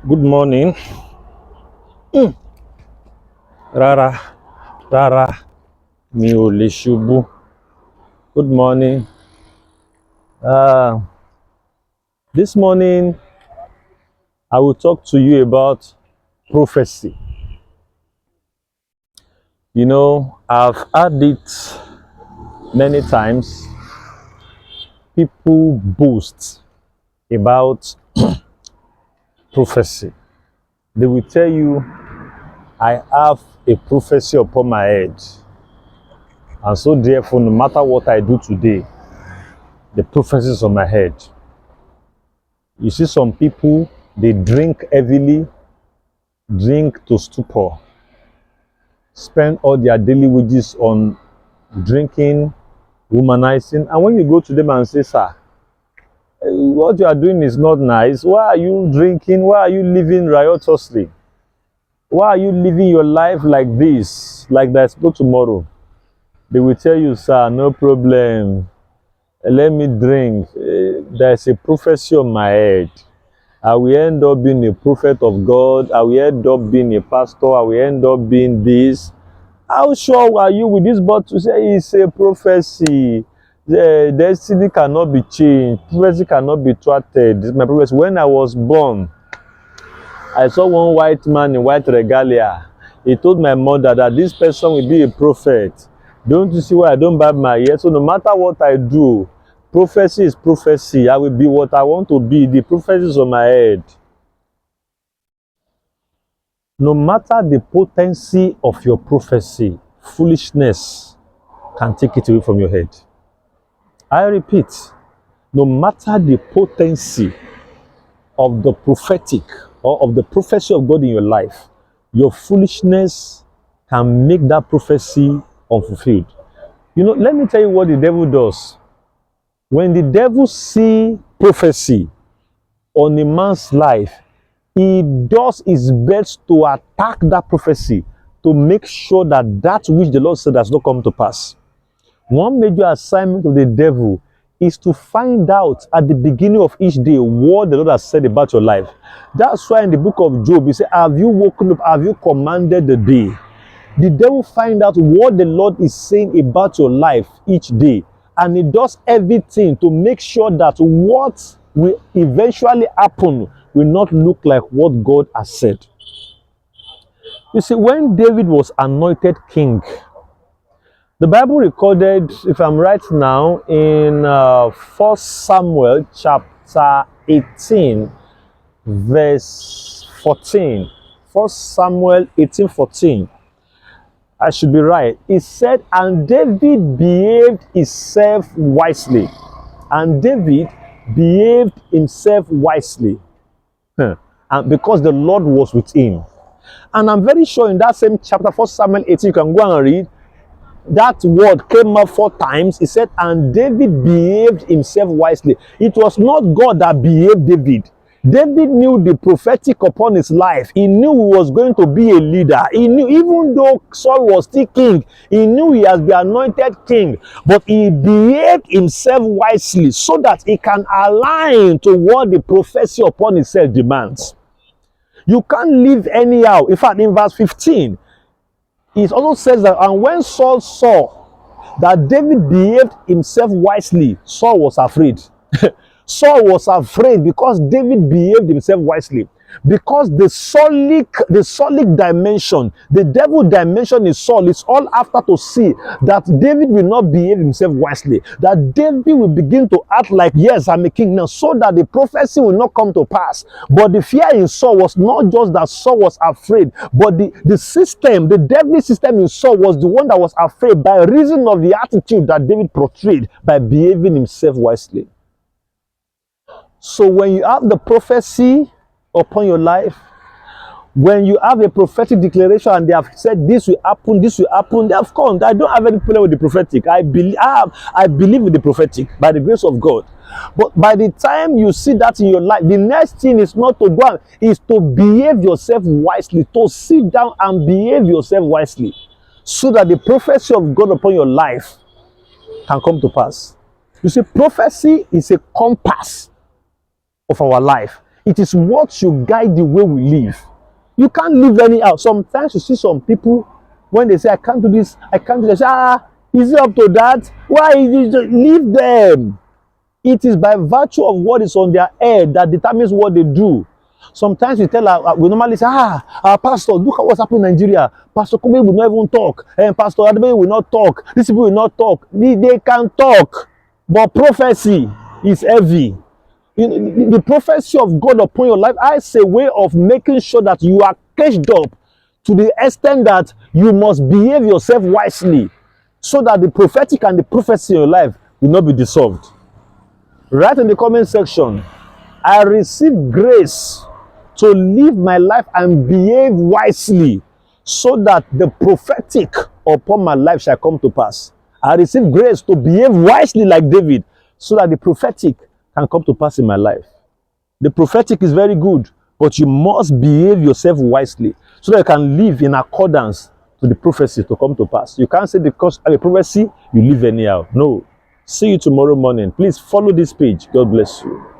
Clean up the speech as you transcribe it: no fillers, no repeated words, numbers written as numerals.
Good morning. Rara, rara, mi ò lè ṣubú. Good morning. Uh, this morning, I will talk to you about prophecy. You know, I've had it many times. People boast about prophecy. They will tell you, I have a prophecy upon my head. And so therefore, no matter what I do today, the prophecy is on my head. You see some people, they drink heavily, drink to stupor, spend all their daily wages on drinking, womanizing, and when you go to them and say, sir, what you are doing is not nice. Why are you drinking? Why are you living riotously? Why are you living your life like this, like there's no tomorrow? They will tell you, sir, no problem. Let me drink. There's a prophecy on my head. I will end up being a prophet of God. I will end up being a pastor. I will end up being this. How sure are you with this bottle? Say it's a prophecy. The destiny cannot be changed. Prophecy cannot be thwarted. This is my prophecy. When I was born, I saw one white man in white regalia. He told my mother that this person will be a prophet. Don't you see why I don't barb my ear? So no matter what I do, prophecy is prophecy. I will be what I want to be. The prophecy is on my head. No matter the potency of your prophecy, foolishness can take it away from your head. I repeat, no matter the potency of the prophetic or of the prophecy of God in your life, your foolishness can make that prophecy unfulfilled. You know, let me tell you what the devil does. When the devil sees prophecy on a man's life, he does his best to attack that prophecy to make sure that that which the Lord said does not come to pass. One major assignment of the devil is to find out at the beginning of each day what the Lord has said about your life. That's why in the book of Job, he said, have you woken up? Have you commanded the day? The devil finds out what the Lord is saying about your life each day. And he does everything to make sure that what will eventually happen will not look like what God has said. You see, when David was anointed king, the Bible recorded, if I'm right now, in 1 Samuel chapter 18, verse 14. 1 Samuel 18:14. I should be right. It said, and David behaved himself wisely. And David behaved himself wisely. And because the Lord was with him. And I'm very sure in that same chapter, 1 Samuel 18, you can go and read. That word came up 4 times. It said, and David behaved himself wisely. It was not God that behaved David. David knew the prophetic upon his life. He knew he was going to be a leader. He knew, even though Saul was still king, he knew he has been anointed king. But he behaved himself wisely so that he can align to what the prophecy upon himself demands. You can't live anyhow. In fact, in verse 15, it also says that, and when Saul saw that David behaved himself wisely, Saul was afraid. Saul was afraid because David behaved himself wisely. Because the solid dimension, the devil dimension in Saul is all after to see that David will not behave himself wisely. That David will begin to act like, yes, I'm a king now, so that the prophecy will not come to pass. But the fear in Saul was not just that Saul was afraid, but the system, the deadly system in Saul was the one that was afraid by reason of the attitude that David portrayed by behaving himself wisely. So when you have the prophecy upon your life, when you have a prophetic declaration and they have said this will happen, of course, I don't have any problem with the prophetic. I believe in the prophetic by the grace of God. But by the time you see that in your life, the next thing is not to go, is to behave yourself wisely, to sit down and behave yourself wisely, so that the prophecy of God upon your life can come to pass. You see, prophecy is a compass of our life. It is what should guide the way we live. You can't live anyhow. Sometimes you see some people, when they say, I can't do this, I can't do this, is it up to that? Why is it? Leave them. It is by virtue of what is on their head that determines what they do. Sometimes we tell we normally say, our pastor, look at what's happening in Nigeria. Pastor Kome will not even talk. And Pastor Adebe will not talk. These people will not talk. They can talk. But prophecy is heavy. The prophecy of God upon your life is a way of making sure that you are caged up to the extent that you must behave yourself wisely so that the prophetic and the prophecy in your life will not be dissolved. Write in the comment section, I receive grace to live my life and behave wisely so that the prophetic upon my life shall come to pass. I receive grace to behave wisely like David so that the prophetic can come to pass in my life. The prophetic is very good, but you must behave yourself wisely so that you can live in accordance to the prophecy to come to pass. You can't say because of a prophecy, you live anyhow. No. See you tomorrow morning. Please follow this page. God bless you.